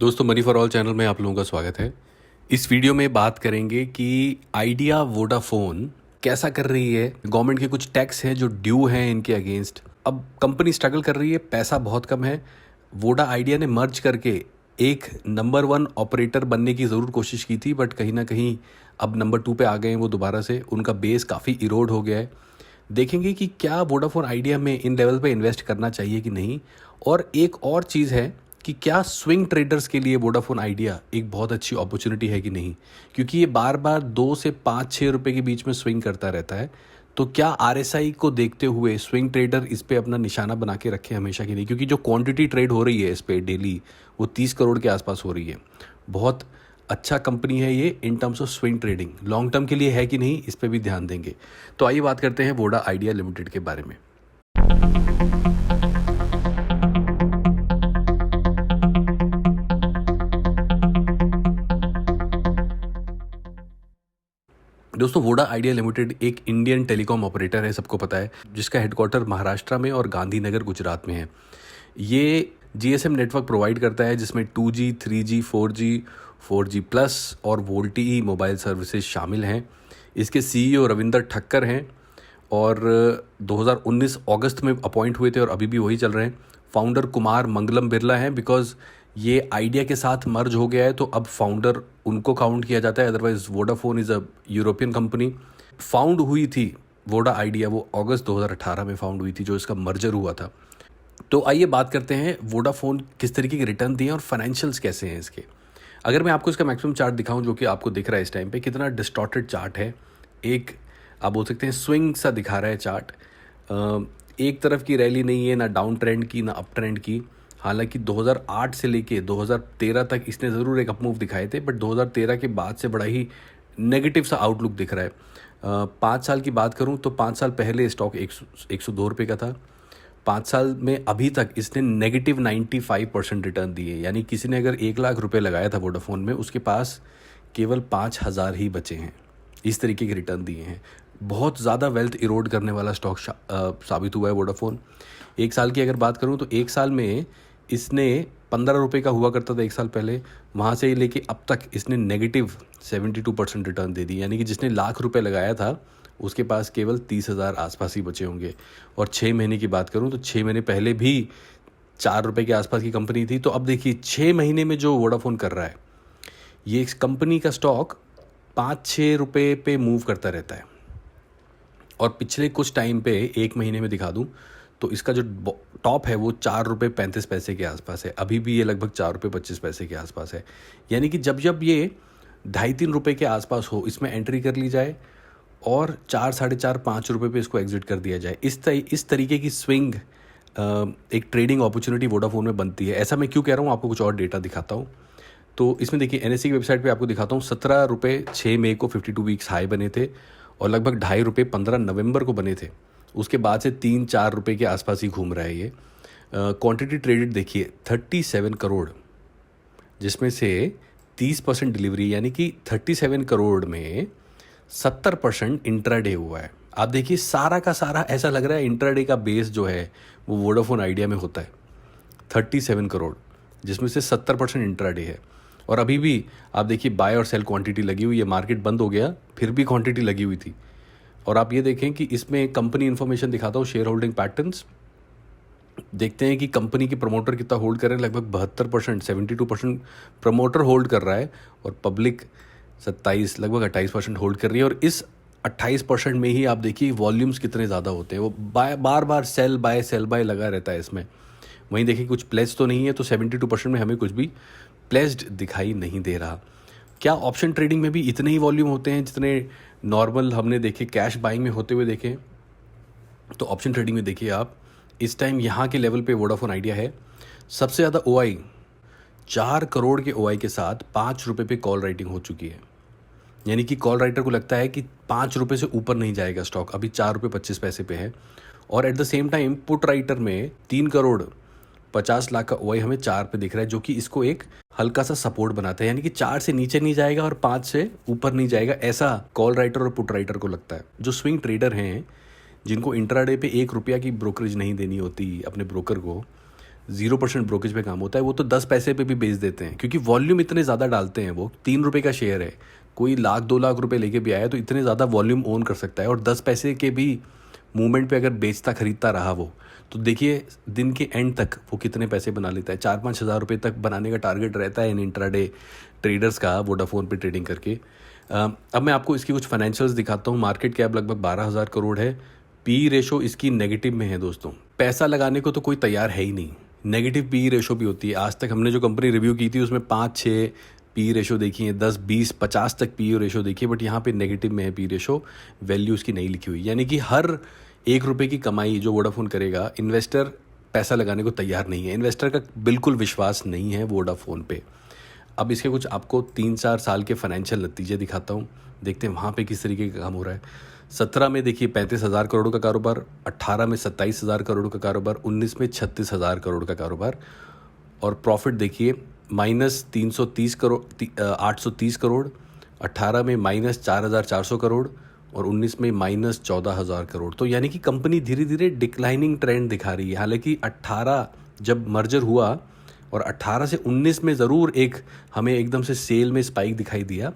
दोस्तों, money for all channel में आप लोगों का स्वागत है। इस वीडियो में बात करेंगे कि आइडिया वोडाफोन कैसा कर रही है। गवर्नमेंट के कुछ टैक्स हैं जो ड्यू हैं इनके अगेंस्ट। अब कंपनी स्ट्रगल कर रही है, पैसा बहुत कम है। वोडा आइडिया ने मर्ज करके एक नंबर 1 ऑपरेटर बनने की ज़रूर कोशिश की थी, बट कहीं ना कहीं अब नंबर 2 पे आ गए हैं वो दोबारा से। उनका बेस काफ़ी इरोड हो गया है। देखेंगे कि क्या वोडाफोन आइडिया में इन लेवल पे इन्वेस्ट करना चाहिए कि नहीं। और एक और चीज़ है कि क्या स्विंग ट्रेडर्स के लिए वोडाफोन आइडिया एक बहुत अच्छी अपॉर्चुनिटी है कि नहीं, क्योंकि ये बार बार 2 से 5-6 रुपए के बीच में स्विंग करता रहता है। तो क्या आरएसआई को देखते हुए स्विंग ट्रेडर इस पे अपना निशाना बना के रखे हमेशा के लिए, क्योंकि जो क्वांटिटी ट्रेड हो रही है इस पे डेली वो 30 करोड़ के आसपास हो रही है। बहुत अच्छा कंपनी है ये in terms of swing trading. Long term के लिए है कि नहीं, इस पे भी ध्यान देंगे। तो आइए बात करते हैं वोडा आइडिया लिमिटेड के बारे में। दोस्तों, वोडा आइडिया लिमिटेड एक इंडियन टेलीकॉम ऑपरेटर है, सबको पता है, जिसका हेडक्वार्टर महाराष्ट्र में और गांधीनगर गुजरात में है। ये जीएसएम नेटवर्क प्रोवाइड करता है जिसमें 2G, 3G, 4G, 4G plus और वोल्टी मोबाइल सर्विसेज शामिल हैं। इसके सीईओ रविंदर ठक्कर हैं और 2019 अगस्त में अपॉइंट हुए थे और अभी भी वही चल रहे हैं। फाउंडर कुमार मंगलम बिरला हैं, बिकॉज ये आइडिया के साथ मर्ज हो गया है तो अब फाउंडर उनको काउंट किया जाता है। Otherwise Vodafone is a European company. Found हुई थी वोडा आइडिया, वो अगस्त 2018 में फाउंड हुई थी जो इसका मर्जर हुआ था। तो आइए बात करते हैं वोडाफोन किस तरीके के रिटर्न दिए और फाइनेंशियल्स कैसे हैं इसके। अगर मैं आपको इसका मैक्सिमम चार्ट दिखाऊं, जो कि आपको दिख रहा है इस टाइम पे, कितना डिस्टॉर्टेड चार्ट है। एक आप बोल सकते हैं स्विंग सा दिखा रहा है चार्ट। एक तरफ की रैली नहीं है, ना डाउन ट्रेंड की ना अप ट्रेंड की। हालांकि 2008 से लेके 2013 तक इसने ज़रूर एक अप मूव दिखाए थे, बट 2013 के बाद से बड़ा ही नेगेटिव सा आउटलुक दिख रहा है। 5 साल की बात करूं तो 5 साल पहले स्टॉक 102 रुपये का था। 5 साल में अभी तक इसने नेगेटिव 95% रिटर्न दिए। यानी किसी ने अगर 1 लाख रुपए लगाया था वोडाफोन में, उसके पास केवल 5,000 ही बचे हैं। इस तरीके के रिटर्न दिए हैं। बहुत ज़्यादा वेल्थ इरोड करने वाला स्टॉक साबित हुआ है वोडाफोन। 1 साल की अगर बात करूं तो 1 साल में इसने 15 रुपये का हुआ करता था 1 साल पहले, वहाँ से लेके अब तक इसने नेगेटिव 72% रिटर्न दे दी। यानी कि जिसने लाख रुपए लगाया था उसके पास केवल 30,000 आसपास ही बचे होंगे। और 6 महीने की बात करूं तो 6 महीने पहले भी 4 रुपये के आसपास की कंपनी थी। तो अब देखिए 6 महीने में जो वोडाफोन कर रहा है, ये इस कंपनी का स्टॉक 5-6 रुपये पे मूव करता रहता है। और पिछले कुछ टाइम पे 1 महीने में दिखा दूं तो इसका जो टॉप है वो 4 रुपये 35 पैसे के आसपास है। अभी भी ये लगभग 4 रुपये 25 पैसे के आसपास है। यानी कि जब जब ये 2.5-3 रुपये के आसपास हो, इसमें एंट्री कर ली जाए और 4, 4.5, 5 रुपये पे इसको एग्जिट कर दिया जाए। इस तरीके की स्विंग एक ट्रेडिंग अपॉर्चुनिटी वोडाफोन में बनती है। ऐसा मैं क्यों कह रहा हूँ, आपको कुछ और डेटा दिखाता हूँ। तो इसमें देखिए एनएससी की वेबसाइट पे आपको दिखाता हूँ। 17 रुपये 6 मई को 52 वीक्स हाई बने थे और लगभग 2.5 रुपये 15 नवंबर को बने थे। उसके बाद से 3-4 रुपये के आसपास ही घूम रहा है ये। क्वांटिटी ट्रेडेड देखिए 37 करोड़, जिसमें से 30% डिलीवरी, यानी कि 37 करोड़ में 70% इंट्राडे हुआ है। आप देखिए सारा का सारा ऐसा लग रहा है इंट्राडे का बेस जो है वो वोडाफोन आइडिया में होता है। 37 करोड़ जिसमें से 70% इंट्राडे है। और अभी भी आप देखिए बाय और सेल क्वांटिटी लगी हुई है। मार्केट बंद हो गया फिर भी क्वांटिटी लगी हुई थी। और आप ये देखें कि इसमें कंपनी इन्फॉर्मेशन दिखाता हूँ, शेयर होल्डिंग पैटर्न्स। देखते हैं कि कंपनी के प्रमोटर कितना होल्ड कर रहे हैं। लगभग 72%, 72% प्रमोटर होल्ड कर रहा है और पब्लिक 27, लगभग 28% होल्ड कर रही है। और इस 28% में ही आप देखिए वॉल्यूम्स कितने ज़्यादा होते हैं। वो बार बार सेल बाय लगा रहता है इसमें। वहीं देखिए कुछ प्लेस तो नहीं है, तो 72% में हमें कुछ भी प्लेस्ड दिखाई नहीं दे रहा। क्या ऑप्शन ट्रेडिंग में भी इतने ही वॉल्यूम होते हैं जितने नॉर्मल हमने देखे कैश बाइंग में होते हुए देखे? तो ऑप्शन ट्रेडिंग में देखिए आप इस टाइम यहाँ के लेवल पे वोडाफोन आइडिया है। सबसे ज़्यादा ओआई 4 करोड़ के ओआई के साथ 5 रुपये पे कॉल राइटिंग हो चुकी है। यानी कि कॉल राइटर को लगता है कि 5 रुपये से ऊपर नहीं जाएगा स्टॉक, अभी 4 रुपये 25 पैसे पे है। और at the same time put writer में 3 करोड़ 50 लाख का ओआई हमें 4 पे दिख रहा है, जो कि इसको एक हल्का सा सपोर्ट बनाता है। यानी कि 4 से नीचे नहीं जाएगा और 5 से ऊपर नहीं जाएगा, ऐसा कॉल राइटर और पुट राइटर को लगता है। जो स्विंग ट्रेडर हैं जिनको इंट्राडे पे 1 रुपया की ब्रोकरेज नहीं देनी होती अपने ब्रोकर को, 0% ब्रोकेज पे काम होता है, वो तो 10 पैसे पे भी बेच देते हैं, क्योंकि वॉल्यूम इतने ज़्यादा डालते हैं। वो 3 रुपये का शेयर है, कोई लाख 2 लाख रुपए लेके भी आया तो इतने ज़्यादा वॉल्यूम ओन कर सकता है। और 10 पैसे के भी मूवमेंट पे अगर बेचता खरीदता रहा वो, तो देखिए दिन के एंड तक वो कितने पैसे बना लेता है। 4-5 हज़ार रुपये तक बनाने का टारगेट रहता है इन इंट्राडे ट्रेडर्स का, वोडाफोन पे ट्रेडिंग करके। अब मैं आपको इसकी कुछ फाइनेंशियल्स दिखाता हूँ। मार्केट कैप लगभग 12,000 करोड़ है। पी रेशो इसकी नेगेटिव में है दोस्तों। पैसा लगाने को तो कोई तैयार है ही नहीं, नेगेटिव पी रेशो भी होती है। आज तक हमने जो कंपनी रिव्यू की थी उसमें 5-6 पी रेशो देखी है, 10, 20, 50 तक पी रेशो देखी है, बट यहाँ पे नेगेटिव में है पी रेशो। वैल्यू उसकी नहीं लिखी हुई, यानी कि हर 1 रुपये की कमाई जो वोडाफोन करेगा, इन्वेस्टर पैसा लगाने को तैयार नहीं है। इन्वेस्टर का बिल्कुल विश्वास नहीं है वोडाफोन पे। अब इसके कुछ आपको 3-4 साल के फाइनेंशियल नतीजे दिखाता हूँ, देखते हैं वहाँ पे किस तरीके का काम हो रहा है। 17 में देखिए 35,000 करोड़ का कारोबार, 18 में 27,000 करोड़ का कारोबार, 19 में 36,000 करोड़ का कारोबार। और प्रॉफिट देखिए -330 करोड़, 830 करोड़, 18 में -4,400 करोड़ और 19 में -14,000 करोड़। तो यानी कि कंपनी धीरे धीरे डिक्लाइनिंग ट्रेंड दिखा रही है। हालांकि 18 जब मर्जर हुआ और 18 से 19 में ज़रूर एक हमें एकदम से सेल में स्पाइक दिखाई दिया,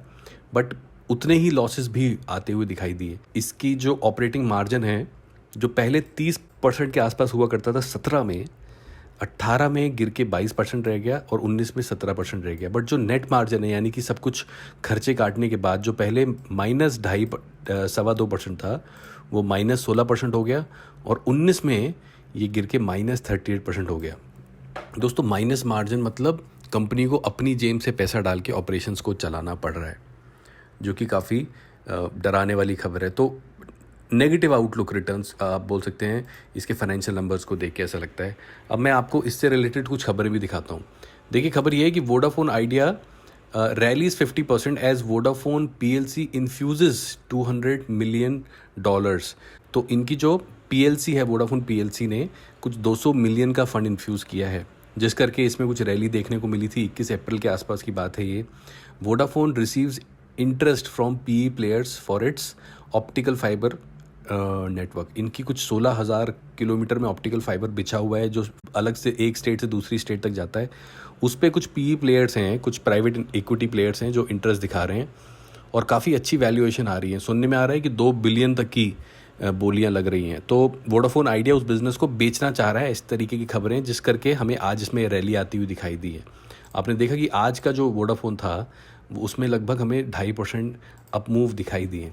बट उतने ही लॉसेस भी आते हुए दिखाई दिए। इसकी जो ऑपरेटिंग मार्जिन है, जो पहले 30% के आसपास हुआ करता था 17 में, 18 में गिर के 22% रह गया और 19 में 17% रह गया। बट जो नेट मार्जिन है, यानी कि सब कुछ खर्चे काटने के बाद, जो पहले -2.5-2.25% था, वो -16% हो गया और 19 में ये गिर के -38% हो गया। दोस्तों माइनस मार्जिन मतलब कंपनी को अपनी जेब से पैसा डाल के ऑपरेशंस को चलाना पड़ रहा है, जो कि काफ़ी डराने वाली खबर है। तो नेगेटिव आउटलुक रिटर्न्स आप बोल सकते हैं इसके फाइनेंशियल नंबर्स को देख के ऐसा लगता है। अब मैं आपको इससे रिलेटेड कुछ खबरें भी दिखाता हूँ। देखिए खबर ये है कि Vodafone Idea rallies 50% as Vodafone PLC infuses $200 million. तो इनकी जो PLC है, वोडाफोन PLC ने कुछ 200 मिलियन का फंड इन्फ्यूज़ किया है, जिस करके इसमें कुछ रैली देखने को मिली थी। 21 अप्रैल के आसपास की बात है ये। Vodafone receives interest from PE players for its optical fibre network. इनकी कुछ 16,000 किलोमीटर में ऑप्टिकल फाइबर बिछा हुआ है, जो अलग से एक स्टेट से दूसरी स्टेट तक जाता है। उस पर कुछ PE प्लेयर्स हैं, कुछ प्राइवेट इक्विटी प्लेयर्स हैं जो इंटरेस्ट दिखा रहे हैं और काफ़ी अच्छी वैल्यूएशन आ रही है। सुनने में आ रहा है कि 2 बिलियन तक की बोलियां लग रही हैं। तो वोडाफोन आइडिया उस बिज़नेस को बेचना चाह रहा है, इस तरीके की खबरें, जिस करके हमें आज इसमें रैली आती हुई दिखाई दी है। आपने देखा कि आज का जो वोडाफोन था उसमें लगभग हमें 2.5% अप मूव दिखाई दिए।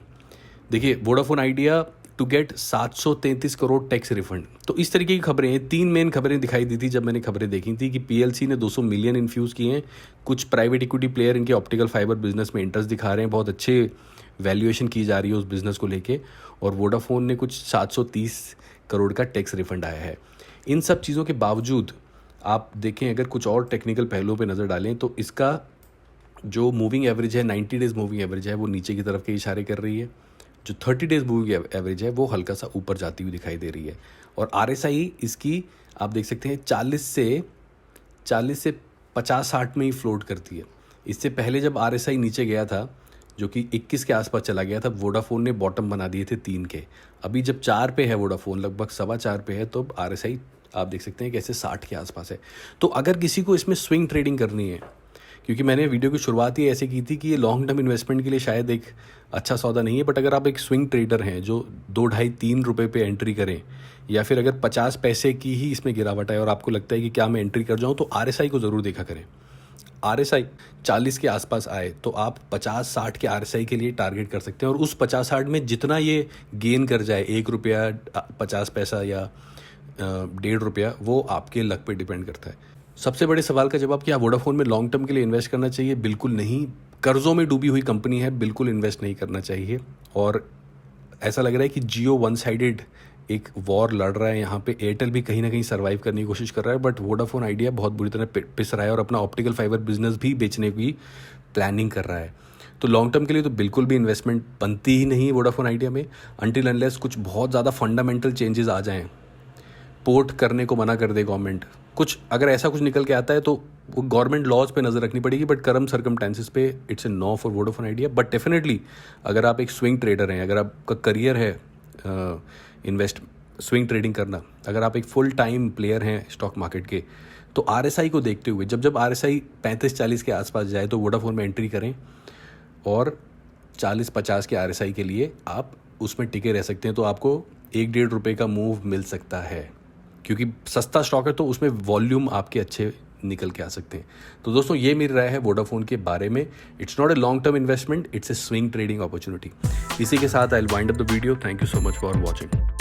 देखिए Vodafone Idea to get 733 crore tax refund. तो इस तरीके की खबरें, 3 मेन खबरें दिखाई दी थी जब मैंने खबरें देखी थी कि PLC ने 200 मिलियन इन्फ्यूज़ किए हैं, कुछ प्राइवेट इक्विटी प्लेयर इनके ऑप्टिकल फाइबर बिजनेस में इंटरेस्ट दिखा रहे हैं, बहुत अच्छे वैल्यूएशन की जा रही है उस बिज़नेस को लेके, और वोडाफोन ने कुछ 730 करोड़ का टैक्स रिफंड आया है। इन सब चीज़ों के बावजूद आप देखें, अगर कुछ और टेक्निकल पहलुओं पे नज़र डालें तो इसका जो मूविंग एवरेज है, 90 डेज़ मूविंग एवरेज है, वो नीचे की तरफ के इशारे कर रही है। जो 30 डेज़ मूविंग एवरेज है वो हल्का सा ऊपर जाती हुई दिखाई दे रही है। और RSI इसकी आप देख सकते हैं 40 से 50-60 में ही फ्लोट करती है। इससे पहले जब RSI नीचे गया था, जो कि 21 के आसपास चला गया था, वोडाफोन ने बॉटम बना दिए थे 3 के। अभी जब 4 पे है वोडाफोन, लगभग 4.25 पे है, तो RSI आप देख सकते हैं कैसे 60 के आसपास है। तो अगर किसी को इसमें स्विंग ट्रेडिंग करनी है, क्योंकि मैंने वीडियो की शुरुआत ही ऐसे की थी कि ये लॉन्ग टर्म इन्वेस्टमेंट के लिए शायद एक अच्छा सौदा नहीं है, बट अगर आप एक स्विंग ट्रेडर हैं जो 2, 2.5, 3 रुपये पे एंट्री करें, या फिर अगर 50 पैसे की ही इसमें गिरावट है और आपको लगता है कि क्या मैं एंट्री कर जाऊं, तो RSI को ज़रूर देखा करें। RSI 40 के आसपास आए तो आप 50-60 के RSI के लिए टारगेट कर सकते हैं, और उस 50-60 में जितना ये गेन कर जाए, 1 रुपया 50 पैसा या 1.5 रुपया, वो आपके लक पे डिपेंड करता है। सबसे बड़े सवाल का जवाब, क्या वोडाफोन में लॉन्ग टर्म के लिए इन्वेस्ट करना चाहिए? बिल्कुल नहीं। कर्ज़ों में डूबी हुई कंपनी है, बिल्कुल इन्वेस्ट नहीं करना चाहिए। और ऐसा लग रहा है कि जियो वन साइडेड एक वॉर लड़ रहा है यहाँ पे। एयरटेल भी कहीं ना कहीं सर्वाइव करने की कोशिश कर रहा है, बट वोडाफोन आइडिया बहुत बुरी तरह पिस रहा है और अपना ऑप्टिकल फाइबर बिजनेस भी बेचने की प्लानिंग कर रहा है। तो लॉन्ग टर्म के लिए तो बिल्कुल भी इन्वेस्टमेंट बनती ही नहीं वोडाफोन आइडिया में, अनटिल अनलेस कुछ बहुत ज़्यादा फंडामेंटल चेंजेस आ जाएँ, पोर्ट करने को मना कर दे गवर्नमेंट, कुछ अगर ऐसा कुछ निकल के आता है तो वो गवर्नमेंट लॉज पे नज़र रखनी पड़ेगी। बट करंट सर्कमस्टेंसेस पे it's a no for Vodafone Idea. But definitely अगर आप एक स्विंग ट्रेडर हैं, अगर आपका करियर है स्विंग ट्रेडिंग करना, अगर आप एक फुल टाइम प्लेयर हैं स्टॉक मार्केट के, तो RSI को देखते हुए जब RSI 35-40 के आसपास जाए तो वोडाफोन में एंट्री करें, और 40-50 के RSI के लिए आप उसमें टिके रह सकते हैं। तो आपको 1-1.5 रुपये का मूव मिल सकता है, क्योंकि सस्ता स्टॉक है तो उसमें वॉल्यूम आपके अच्छे निकल के आ सकते हैं। तो दोस्तों ये मेरी राय है वोडाफोन के बारे में। It's not a long term investment, it's a swing trading opportunity. इसी के साथ I will wind up the video. Thank you so much for watching.